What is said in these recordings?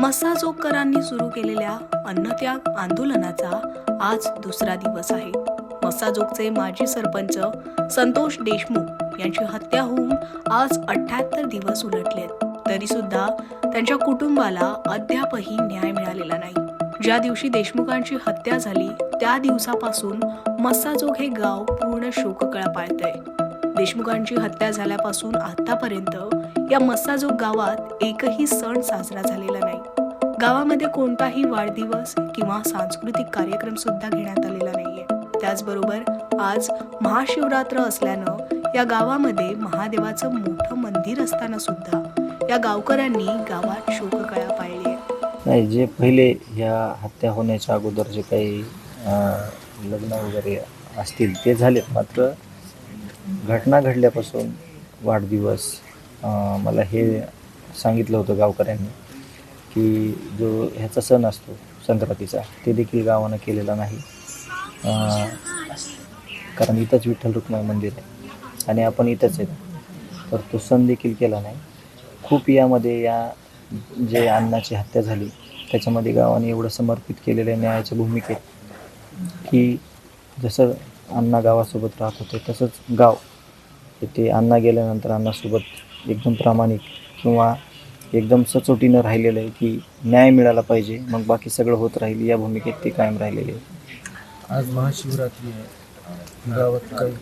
मस्साजोगकरांनी सुरू केलेल्या अन्नत्याग आंदोलनाचा आज दुसरा दिवस आहे. मस्साजोगचे माजी सरपंच संतोष देशमुख यांची हत्या होऊन आज 78 दिवस उलटलेत. तरी सुद्धा त्यांच्या कुटुंबाला अद्यापही न्याय मिळालेला नाही. ज्या दिवशी देशमुखांची हत्या झाली त्या दिवसापासून मस्साजोग हे गाव पूर्ण शोककळा पाळतंय. देशमुखांची हत्या झाल्यापासून आतापर्यंत या मस्साजोग गावात एकही सण साजरा झालेला नाही. गावामध्ये कोणताही वाढदिवस किंवा सांस्कृतिक कार्यक्रम सुद्धा घेण्यात आलेला नाहीये. त्याचबरोबर आज महाशिवरात्र असल्यानं या गावामध्ये महादेवाचं मोठं मंदिर असताना सुद्धा या गावकऱ्यांनी गावात शोककळा पाळली आहे. नाही, जे पहिले ह्या हत्या होण्याच्या अगोदर जे काही लग्न वगैरे असतील ते झालेत. मात्र घटना घडल्यापासून वाढदिवस मला हे सांगितलं होतं गावकऱ्यांनी की जो ह्याचा सण असतो संक्रांतीचा ते देखील गावानं केलेला नाही. कारण इथंच विठ्ठल रुक्माई मंदिर आहे आणि आपण इथंच आहे, तर तो सण देखील केला नाही. खूप यामध्ये या जे अण्णाची हत्या झाली त्याच्यामध्ये गावाने एवढं समर्पित केलेलं आहे न्यायाच्या भूमिकेत की जसं अण्णा गावासोबत राहत होते तसंच गाव ते अण्णा गेल्यानंतर अण्णासोबत एकदम प्रामाणिक किंवा एकदम सचोटीनं राहिलेलं आहे की न्याय मिळाला पाहिजे, मग बाकी सगळं होत राहील या भूमिकेत ते कायम राहिलेले आहे. आज महाशिवरात्री आहे, गावात काही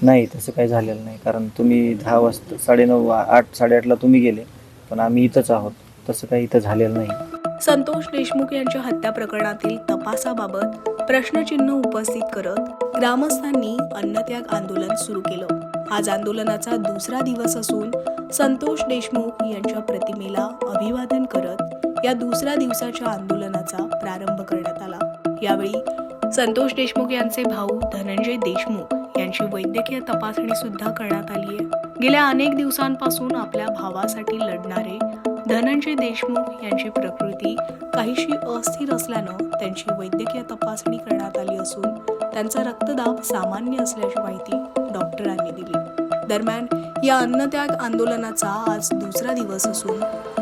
नाही तसं काही झालेलं नाही. कारण तुम्ही 10 वाजता 9:30 8 8:30ला तुम्ही गेले, पण आम्ही इथंच आहोत. तसं काही इथं झालेलं नाही. संतोष देशमुख यांच्या हत्या प्रकरणातील तपासाबाबत प्रश्नचिन्ह उपस्थित करत ग्रामस्थांनी अन्नत्याग आंदोलन सुरू केलं. आज आंदोलनाचा दुसरा दिवस असून संतोष देशमुख यांच्या प्रतिमेला अभिवादन करत या दुसऱ्या दिवसाच्या आंदोलनाचा प्रारंभ करण्यात आला. यावेळी संतोष देशमुख यांचे भाऊ धनंजय देशमुख यांची वैद्यकीय तपासणी सुद्धा करण्यात आली आहे. गेल्या अनेक दिवसांपासून आपल्या भावासाठी लढणारे धनंजय देशमुख यांची प्रकृती काहीशी अस्थिर असल्यानं त्यांची वैद्यकीय तपासणी करण्यात आली असून त्यांचा रक्तदाब सामान्य असल्याची माहिती डॉक्टरांनी दिली. दरम्यान या अन्नत्याग आंदोलनाचा आज दुसरा दिवस असून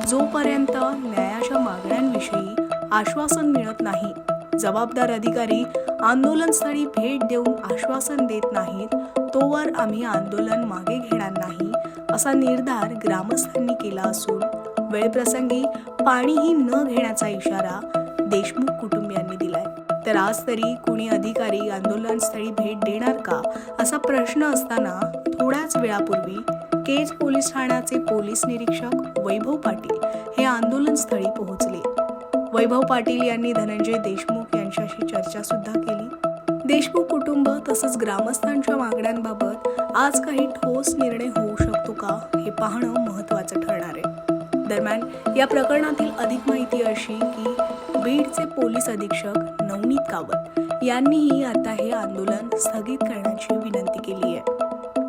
जोपर्यंत न्यायाच्या मागण्यांविषयी आश्वासन मिळत नाही, जबाबदार अधिकारी आंदोलनस्थळी भेट देऊन आश्वासन देत नाहीत, तोवर आम्ही आंदोलन मागे घेणार नाही असा निर्धार ग्रामस्थांनी केला असून वेळप्रसंगी पाणीही न घेण्याचा इशारा देशमुख कुटुंबियांनी दिलाय. तर आज तरी कुणी अधिकारी आंदोलनस्थळी भेट देणार का असा प्रश्न असताना थोड्याच वेळापूर्वी केज पोलीस ठाण्याचे पोलीस निरीक्षक वैभव पाटील हे आंदोलनस्थळी पोहोचले. वैभव पाटील यांनी धनंजय देशमुख यांच्याशी चर्चा सुद्धा केली. देशमुख कुटुंब तसंच ग्रामस्थांच्या मागण्यांबाबत आज काही ठोस निर्णय होऊ शकतो का हे पाहणं महत्त्वाचं ठरणार आहे. दरम्यान या प्रकरणातील अधिक माहिती अशी की बीडचे पोलीस अधीक्षक नवनीत कावत यांनीही आता हे आंदोलन स्थगित करण्याची विनंती केली आहे.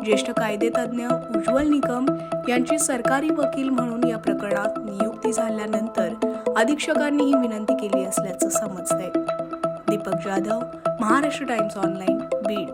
ज्येष्ठ कायदेतज्ञ उज्ज्वल निकम यांची सरकारी वकील म्हणून या प्रकरणात नियुक्ती झाल्यानंतर अधीक्षकांनी ही विनंती केली असल्याचं समजतंय. Deepak Jadhav, Maharashtra times online, Beed.